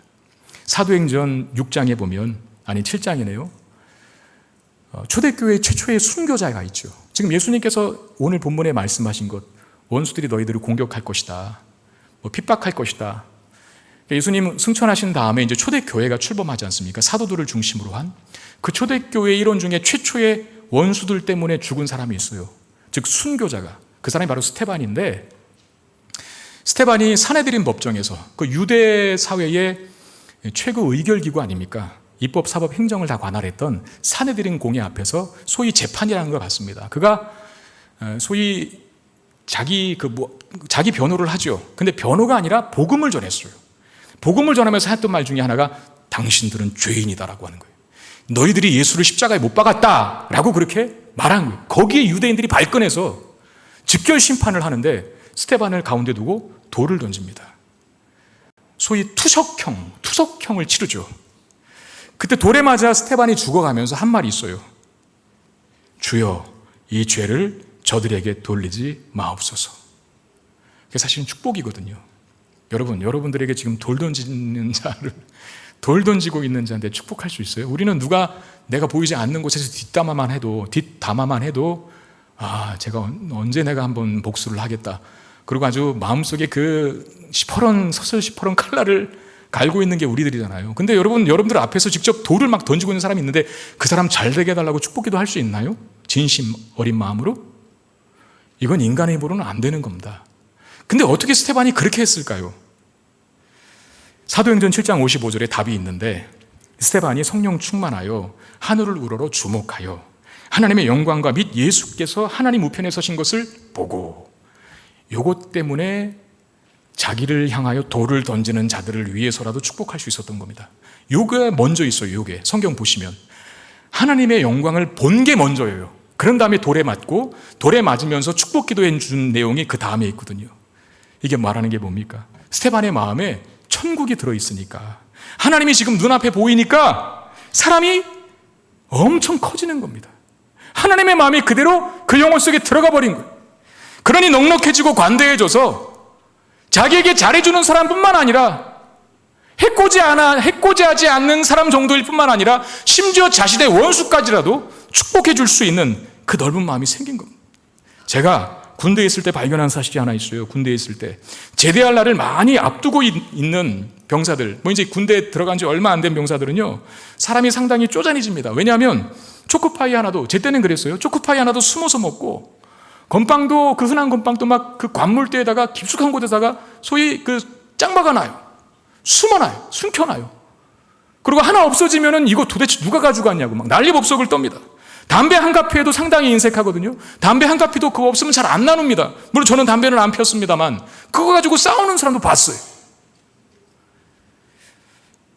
사도행전 6장에 보면, 아니 7장이네요. 초대교회 최초의 순교자가 있죠. 지금 예수님께서 오늘 본문에 말씀하신 것, 원수들이 너희들을 공격할 것이다, 핍박할 것이다. 예수님 승천하신 다음에 이제 초대교회가 출범하지 않습니까? 사도들을 중심으로 한 그 초대교회 일원 중에 최초의 원수들 때문에 죽은 사람이 있어요. 즉 순교자가. 그 사람이 바로 스테반인데, 스테반이 사내들인 법정에서, 그 유대 사회의 최고 의결기구 아닙니까? 입법, 사법, 행정을 다 관할했던 사내들인 공회 앞에서 소위 재판이라는 걸 받습니다. 그가 소위 자기 변호를 하죠. 근데 변호가 아니라 복음을 전했어요. 복음을 전하면서 했던 말 중에 하나가 당신들은 죄인이다라고 하는 거예요. 너희들이 예수를 십자가에 못 박았다라고 그렇게 말한 거예요. 거기에 유대인들이 발끈해서 즉결 심판을 하는데 스테반을 가운데 두고 돌을 던집니다. 소위 투석형을 치르죠. 그때 돌에 맞아 스테반이 죽어가면서 한 말이 있어요. 주여, 이 죄를 저들에게 돌리지 마옵소서. 그게 사실은 축복이거든요. 여러분들에게 지금 돌 던지고 있는 자인데 축복할 수 있어요? 우리는 내가 보이지 않는 곳에서 뒷담화만 해도 제가 언제 내가 한번 복수를 하겠다. 그리고 아주 마음속에 그 서슬시퍼런 칼날을 갈고 있는 게 우리들이잖아요. 근데 여러분들 앞에서 직접 돌을 막 던지고 있는 사람이 있는데 그 사람 잘 되게 해달라고 축복기도 할 수 있나요? 진심 어린 마음으로? 이건 인간의 힘으로는 안 되는 겁니다. 근데 어떻게 스테반이 그렇게 했을까요? 사도행전 7장 55절에 답이 있는데, 스테반이 성령 충만하여 하늘을 우러러 주목하여 하나님의 영광과 및 예수께서 하나님 우편에 서신 것을 보고, 요것 때문에 자기를 향하여 돌을 던지는 자들을 위해서라도 축복할 수 있었던 겁니다. 요게 먼저 있어요. 요게 성경 보시면 하나님의 영광을 본 게 먼저예요. 그런 다음에 돌에 맞고, 돌에 맞으면서 축복 기도해 준 내용이 그 다음에 있거든요. 이게 말하는 게 뭡니까? 스테반의 마음에 천국이 들어있으니까, 하나님이 지금 눈앞에 보이니까 사람이 엄청 커지는 겁니다. 하나님의 마음이 그대로 그 영혼 속에 들어가 버린 거예요. 그러니 넉넉해지고 관대해져서 자기에게 잘해주는 사람뿐만 아니라 해코지하지 않는 사람 정도일 뿐만 아니라 심지어 자신의 원수까지라도 축복해 줄 수 있는 그 넓은 마음이 생긴 겁니다. 제가 군대에 있을 때 발견한 사실이 하나 있어요. 군대에 있을 때 제대할 날을 많이 앞두고 있는 병사들, 이제 군대에 들어간 지 얼마 안 된 병사들은요, 사람이 상당히 쪼잔해집니다. 왜냐하면 초코파이 하나도, 제 때는 그랬어요. 초코파이 하나도 숨어서 먹고, 건빵도, 그 흔한 건빵도 막 그 관물대에다가 깊숙한 곳에다가 소위 그 짱박아 놔요. 숨어놔요. 숨겨놔요. 그리고 하나 없어지면은 이거 도대체 누가 가져갔냐고 막 난리법석을 떱니다. 담배 한 가피에도 상당히 인색하거든요. 담배 한 가피도 그거 없으면 잘 안 나눕니다. 물론 저는 담배는 안 폈습니다만 그거 가지고 싸우는 사람도 봤어요.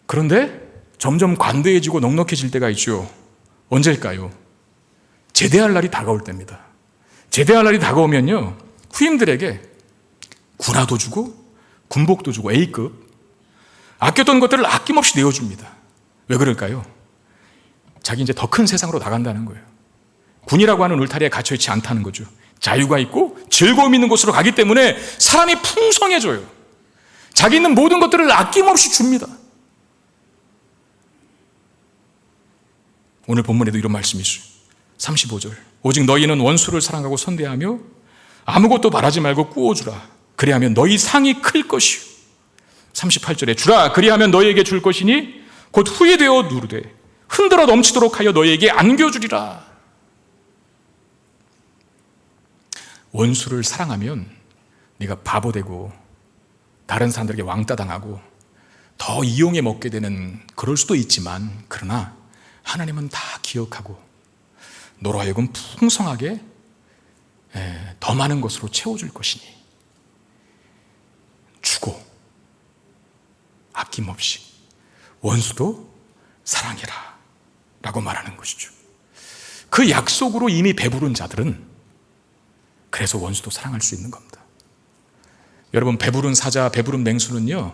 그런데 점점 관대해지고 넉넉해질 때가 있죠. 언제일까요? 제대할 날이 다가올 때입니다. 제대할 날이 다가오면요, 후임들에게 군화도 주고 군복도 주고 A급 아꼈던 것들을 아낌없이 내어줍니다. 왜 그럴까요? 자기 이제 더 큰 세상으로 나간다는 거예요. 군이라고 하는 울타리에 갇혀있지 않다는 거죠. 자유가 있고 즐거움 있는 곳으로 가기 때문에 사람이 풍성해져요. 자기 있는 모든 것들을 아낌없이 줍니다. 오늘 본문에도 이런 말씀이 있어요. 35절. 오직 너희는 원수를 사랑하고 선대하며 아무것도 바라지 말고 꾸어주라. 그리하면 너희 상이 클 것이요. 38절에 주라. 그리하면 너희에게 줄 것이니 곧 후회되어 누르되 흔들어 넘치도록 하여 너희에게 안겨주리라. 원수를 사랑하면 네가 바보 되고 다른 사람들에게 왕따 당하고 더 이용해 먹게 되는, 그럴 수도 있지만, 그러나 하나님은 다 기억하고 너로 하여금 풍성하게 더 많은 것으로 채워줄 것이니 주고 아낌없이 원수도 사랑해라 라고 말하는 것이죠. 그 약속으로 이미 배부른 자들은 그래서 원수도 사랑할 수 있는 겁니다. 여러분, 배부른 사자, 배부른 맹수는요,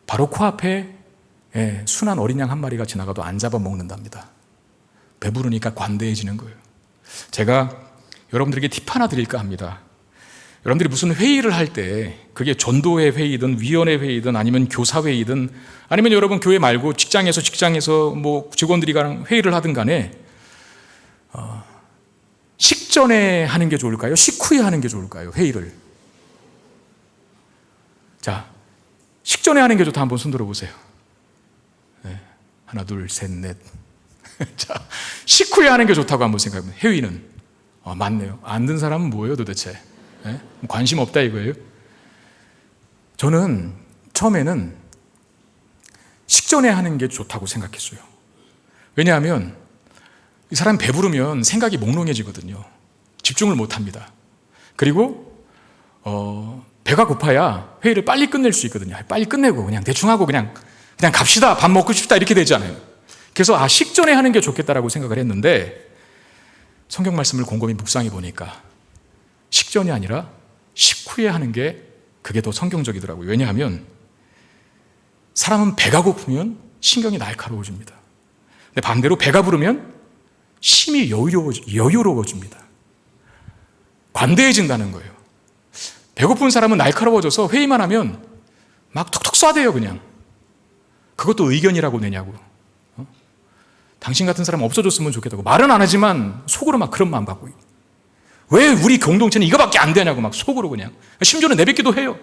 바로 코앞에 순한 어린 양 한 마리가 지나가도 안 잡아먹는답니다. 배부르니까 관대해지는 거예요. 제가 여러분들에게 팁 하나 드릴까 합니다. 여러분들이 무슨 회의를 할 때, 그게 전도회 회의든 위원회 회의든 아니면 교사 회의든 아니면 여러분 교회 말고 직장에서 뭐 직원들이랑 회의를 하든 간에 식전에 하는 게 좋을까요? 식후에 하는 게 좋을까요? 회의를. 자, 식전에 하는 게 좋다. 한번 손 들어보세요. 네. 하나, 둘, 셋, 넷. 자, 식후에 하는 게 좋다고 한번 생각해보면, 회의는 맞네요. 안 든 사람은 뭐예요 도대체? 네? 관심 없다 이거예요? 저는 처음에는 식전에 하는 게 좋다고 생각했어요. 왜냐하면 이 사람 배부르면 생각이 몽롱해지거든요. 집중을 못합니다. 그리고 배가 고파야 회의를 빨리 끝낼 수 있거든요. 빨리 끝내고 그냥 대충 하고 그냥 갑시다, 밥 먹고 싶다, 이렇게 되잖아요. 그래서 식전에 하는 게 좋겠다라고 생각을 했는데, 성경 말씀을 곰곰이 묵상해 보니까 식전이 아니라 식후에 하는 게 그게 더 성경적이더라고요. 왜냐하면 사람은 배가 고프면 신경이 날카로워집니다. 근데 반대로 배가 부르면 심이 여유로워집니다. 관대해진다는 거예요. 배고픈 사람은 날카로워져서 회의만 하면 막 톡톡 쏴대요 그냥. 그것도 의견이라고 내냐고. 당신 같은 사람 없어졌으면 좋겠다고 말은 안 하지만 속으로 막 그런 마음 갖고, 왜 우리 공동체는 이거밖에 안 되냐고 막 속으로 그냥, 심지어는 내뱉기도 해요.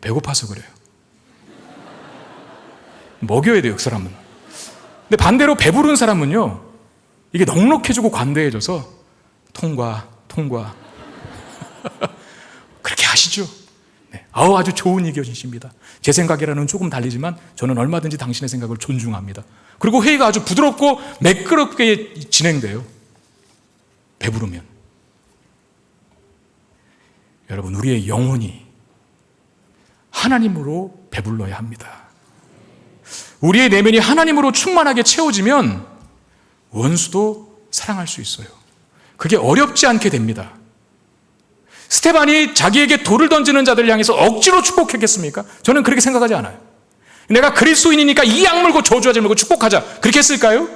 배고파서 그래요. 먹여야 돼요 그 사람은. 근데 반대로 배부른 사람은요, 이게 넉넉해지고 관대해져서 통과 그렇게 하시죠. 네. 아주 좋은 의견이십니다. 제 생각이라는 조금 달리지만 저는 얼마든지 당신의 생각을 존중합니다. 그리고 회의가 아주 부드럽고 매끄럽게 진행돼요. 배부르면. 여러분, 우리의 영혼이 하나님으로 배불러야 합니다. 우리의 내면이 하나님으로 충만하게 채워지면 원수도 사랑할 수 있어요. 그게 어렵지 않게 됩니다. 스테반이 자기에게 돌을 던지는 자들을 향해서 억지로 축복했겠습니까? 저는 그렇게 생각하지 않아요. 내가 그리스도인이니까 이 악물고 저주하지 말고 축복하자, 그렇게 했을까요?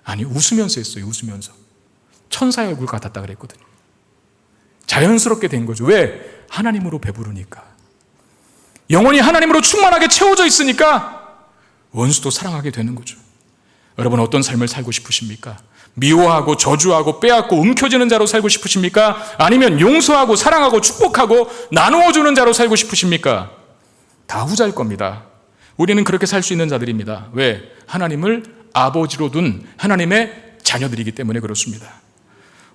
아니, 웃으면서 했어요. 웃으면서. 천사의 얼굴 같았다 그랬거든요. 자연스럽게 된 거죠. 왜? 하나님으로 배부르니까. 영혼이 하나님으로 충만하게 채워져 있으니까 원수도 사랑하게 되는 거죠. 여러분, 어떤 삶을 살고 싶으십니까? 미워하고 저주하고 빼앗고 움켜쥐는 자로 살고 싶으십니까? 아니면 용서하고 사랑하고 축복하고 나누어주는 자로 살고 싶으십니까? 다 후자일 겁니다. 우리는 그렇게 살 수 있는 자들입니다. 왜? 하나님을 아버지로 둔 하나님의 자녀들이기 때문에 그렇습니다.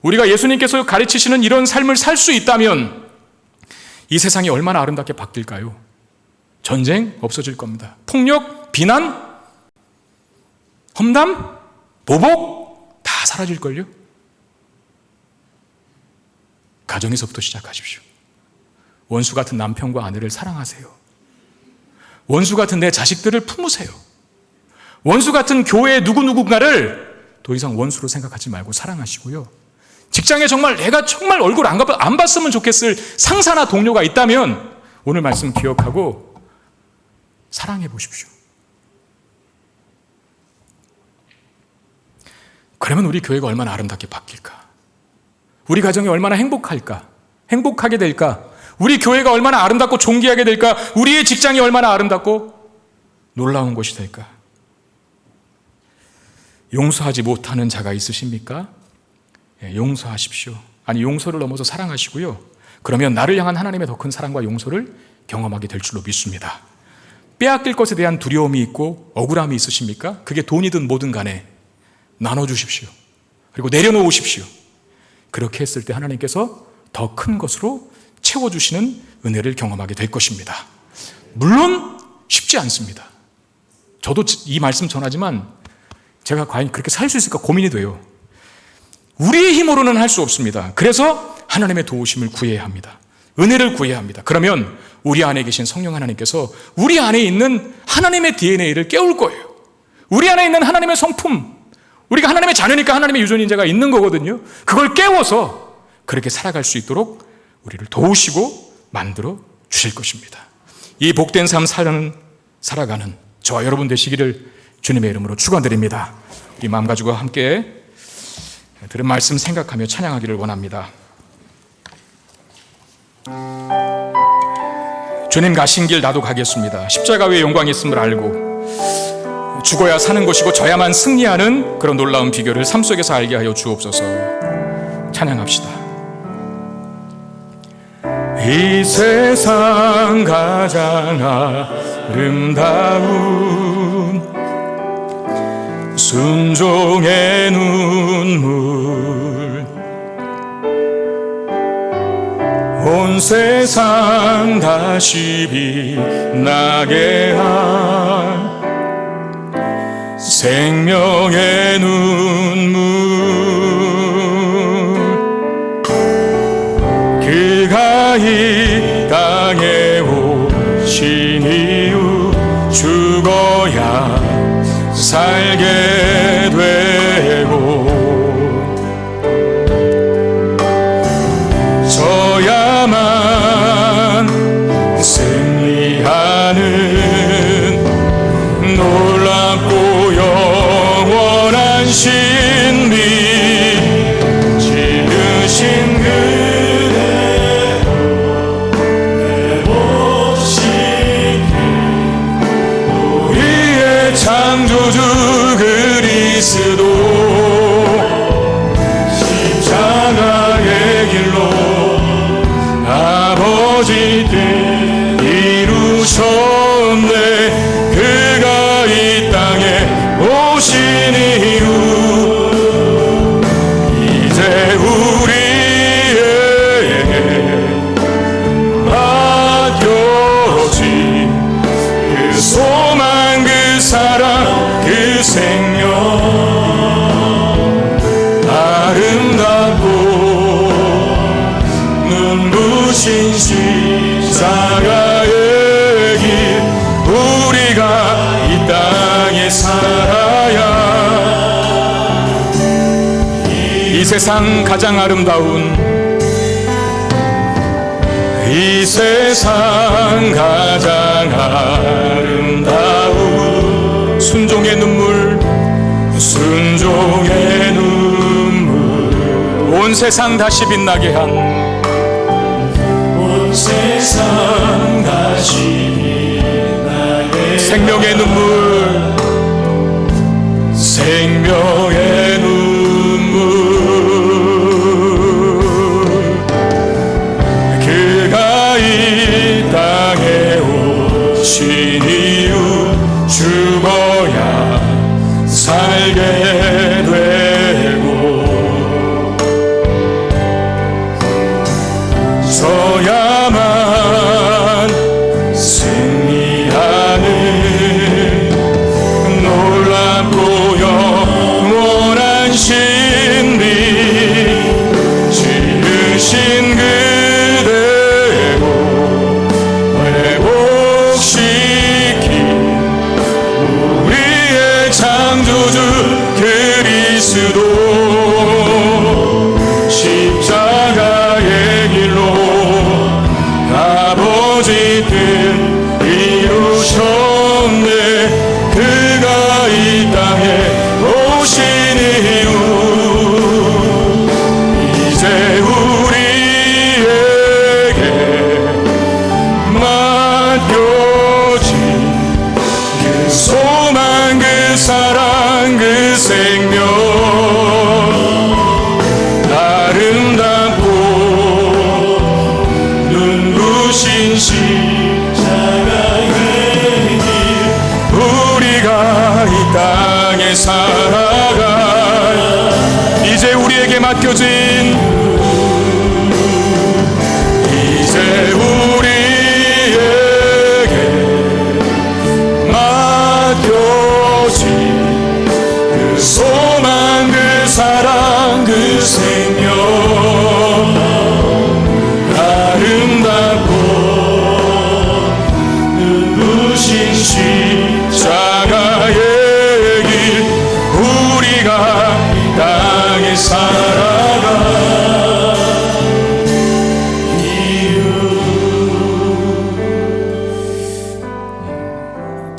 우리가 예수님께서 가르치시는 이런 삶을 살 수 있다면 이 세상이 얼마나 아름답게 바뀔까요? 전쟁 없어질 겁니다. 폭력, 비난, 험담, 보복 다 사라질걸요? 가정에서부터 시작하십시오. 원수 같은 남편과 아내를 사랑하세요. 원수 같은 내 자식들을 품으세요. 원수 같은 교회 누구누군가를 더 이상 원수로 생각하지 말고 사랑하시고요. 직장에 내가 정말 얼굴 안 봤으면 좋겠을 상사나 동료가 있다면 오늘 말씀 기억하고 사랑해 보십시오. 그러면 우리 교회가 얼마나 아름답게 바뀔까? 우리 가정이 얼마나 행복하게 될까? 우리 교회가 얼마나 아름답고 존귀하게 될까? 우리의 직장이 얼마나 아름답고 놀라운 곳이 될까? 용서하지 못하는 자가 있으십니까? 용서하십시오. 아니, 용서를 넘어서 사랑하시고요. 그러면 나를 향한 하나님의 더 큰 사랑과 용서를 경험하게 될 줄로 믿습니다. 빼앗길 것에 대한 두려움이 있고 억울함이 있으십니까? 그게 돈이든 뭐든 간에 나눠주십시오. 그리고 내려놓으십시오. 그렇게 했을 때 하나님께서 더 큰 것으로 채워주시는 은혜를 경험하게 될 것입니다. 물론 쉽지 않습니다. 저도 이 말씀 전하지만 제가 과연 그렇게 살 수 있을까 고민이 돼요. 우리의 힘으로는 할 수 없습니다. 그래서 하나님의 도우심을 구해야 합니다. 은혜를 구해야 합니다. 그러면 우리 안에 계신 성령 하나님께서 우리 안에 있는 하나님의 DNA를 깨울 거예요. 우리 안에 있는 하나님의 성품, 우리가 하나님의 자녀니까 하나님의 유전인자가 있는 거거든요. 그걸 깨워서 그렇게 살아갈 수 있도록 우리를 도우시고 만들어 주실 것입니다. 이 복된 삶 살아가는 저와 여러분 되시기를 주님의 이름으로 축원드립니다. 우리 마음 가지고 함께 들은 말씀 생각하며 찬양하기를 원합니다. 주님 가신 길 나도 가겠습니다. 십자가 위에 영광이 있음을 알고 죽어야 사는 것이고 져야만 승리하는 그런 놀라운 비결을 삶 속에서 알게 하여 주옵소서. 찬양합시다. 이 세상 가장 아름다운 순종의 눈물, 온 세상 다시 빛나게 한 생명의 눈물, 그가 이 땅에 오신 이후 죽어야 살게 되고 져야만 승리하는 놀랍고 영원한 신비, 지으신 그대로 내 모시기 우리의 창조주 그리스도 십자가의 길로 아버지 뜻 이루셨네. 그가 이 땅에 오신 이후 이제 우리에게 맡겨진 그 소망, 그 사랑, 그 생명, 아름답고 눈부신 십자가의 길, 우리가 이 땅에 살아야 이 세상 가장 아름다운, 이 세상 가장 아름다운 순종의 눈물, 순종의 눈물, 온 세상 다시 빛나게 한, 온 세상 다시 빛나게 생명의 눈물, 생명의 눈물, 우리에게 맡겨진 이제 우리에게 맡겨진 그 소망, 그 사랑, 그 생명, 아름답고 눈부신 십자가의 길, 우리가 이 땅에 살아가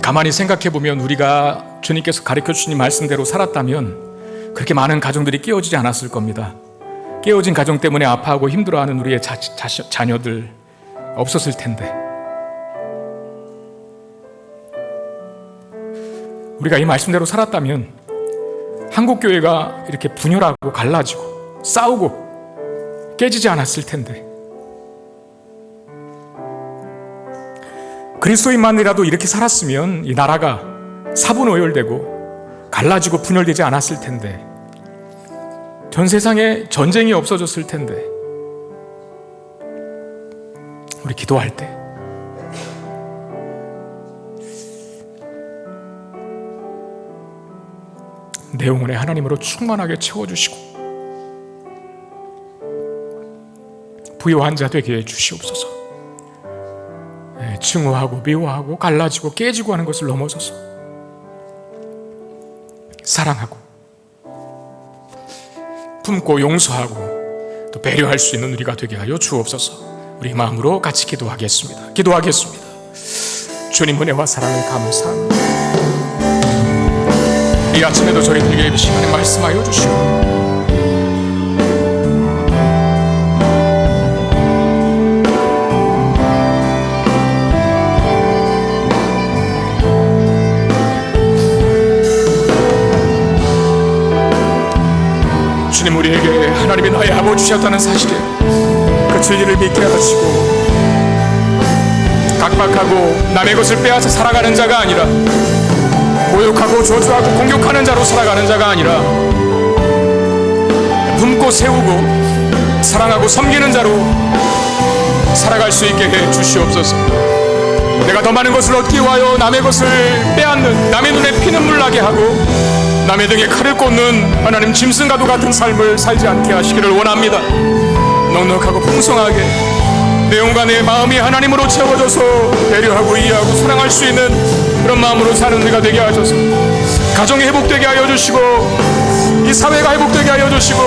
가만히 생각해보면 우리가 주님께서 가르쳐주신 말씀대로 살았다면 그렇게 많은 가정들이 깨어지지 않았을 겁니다. 깨어진 가정 때문에 아파하고 힘들어하는 우리의 자녀들 없었을 텐데, 우리가 이 말씀대로 살았다면 한국교회가 이렇게 분열하고 갈라지고 싸우고 깨지지 않았을 텐데, 그리스도인만이라도 이렇게 살았으면 이 나라가 사분오열되고 갈라지고 분열되지 않았을 텐데, 전 세상에 전쟁이 없어졌을 텐데, 우리 기도할 때 내 영혼에 하나님으로 충만하게 채워주시고 부요한 자 되게 해주시옵소서. 증오하고 미워하고 갈라지고 깨지고 하는 것을 넘어서서 사랑하고 품고 용서하고 또 배려할 수 있는 우리가 되게 하여 주옵소서. 우리 마음으로 같이 기도하겠습니다. 주님 은혜와 사랑을 감사합니다. 이 아침에도 저희들에게 이 시간에 말씀하여 주시고 주님, 우리에게 하나님이 나의 아버지셨다는 사실에 그 진리를 믿게 하시고 각박하고 남의 것을 빼앗아 살아가는 자가 아니라 모욕하고 저주하고 공격하는 자로 살아가는 자가 아니라 품고 세우고 사랑하고 섬기는 자로 살아갈 수 있게 해 주시옵소서. 내가 더 많은 것을 얻기 위하여 남의 것을 빼앗는, 남의 눈에 피눈물 나게 하고 남의 등에 칼을 꽂는 하나님 짐승과도 같은 삶을 살지 않게 하시기를 원합니다. 넉넉하고 풍성하게 내 영과 내 마음이 하나님으로 채워져서 배려하고 이해하고 사랑할 수 있는 그런 마음으로 사는 우리가 되게 하셔서 가정이 회복되게 하여 주시고 이 사회가 회복되게 하여 주시고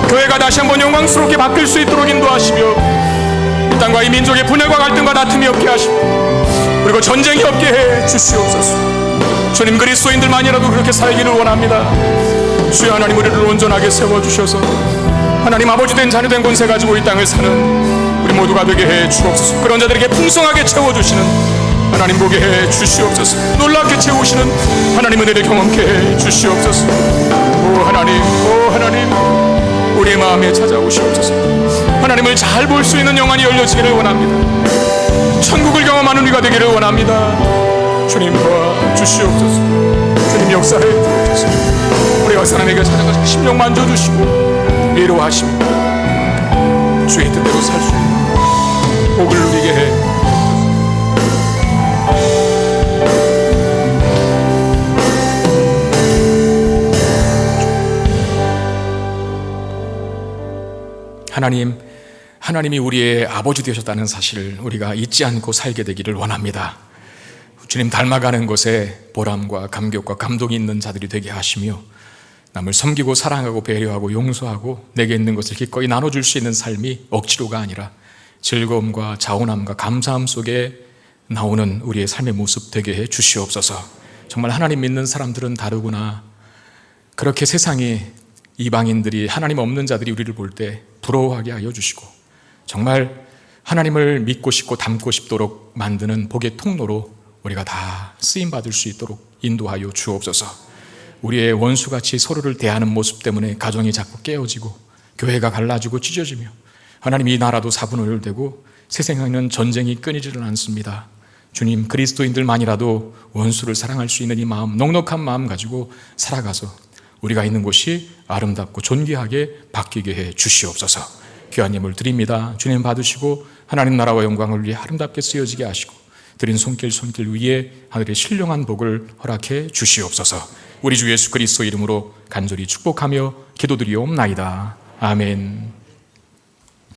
교회가 다시 한번 영광스럽게 바뀔 수 있도록 인도하시며 이 땅과 이 민족의 분열과 갈등과 다툼이 없게 하시고 그리고 전쟁이 없게 해 주시옵소서. 주님, 그리스도인들만이라도 그렇게 살기를 원합니다. 주여 하나님, 우리를 온전하게 세워주셔서 하나님 아버지 된 자녀 된 권세 가지고 이 땅을 사는 우리 모두가 되게 해 주옵소서. 그런 자들에게 풍성하게 채워주시는 하나님 보게 해 주시옵소서. 놀랍게 채우시는 하나님 은혜를 경험케 해 주시옵소서. 오 하나님, 우리의 마음에 찾아오시옵소서. 하나님을 잘 볼 수 있는 영안이 열려지기를 원합니다. 천국을 경험하는 우리가 되기를 원합니다. 주님 도와주시옵소서. 주님 역사해 주옵소서. 우리가 사람에게 찾아가서 심령 만져주시고 위로하시고 주의 뜻대로 살 수 있는 복을 누리게 해 하나님이 우리의 아버지 되셨다는 사실을 우리가 잊지 않고 살게 되기를 원합니다. 주님 닮아가는 것에 보람과 감격과 감동이 있는 자들이 되게 하시며 남을 섬기고 사랑하고 배려하고 용서하고 내게 있는 것을 기꺼이 나눠줄 수 있는 삶이 억지로가 아니라 즐거움과 자원함과 감사함 속에 나오는 우리의 삶의 모습 되게 해 주시옵소서. 정말 하나님 믿는 사람들은 다르구나. 그렇게 세상이 이방인들이 하나님 없는 자들이 우리를 볼 때 부러워하게 하여 주시고 정말 하나님을 믿고 싶고 닮고 싶도록 만드는 복의 통로로 우리가 다 쓰임받을 수 있도록 인도하여 주옵소서. 우리의 원수같이 서로를 대하는 모습 때문에 가정이 자꾸 깨어지고 교회가 갈라지고 찢어지며 하나님 이 나라도 사분오열되고 세상에는 전쟁이 끊이지를 않습니다. 주님, 그리스도인들만이라도 원수를 사랑할 수 있는 이 마음, 넉넉한 마음 가지고 살아가서 우리가 있는 곳이 아름답고 존귀하게 바뀌게 해 주시옵소서. 귀한 예물 드립니다. 주님 받으시고 하나님 나라와 영광을 위해 아름답게 쓰여지게 하시고 드린 손길 위에 하늘의 신령한 복을 허락해 주시옵소서. 우리 주 예수 그리스도 이름으로 간절히 축복하며 기도드리옵나이다. 아멘.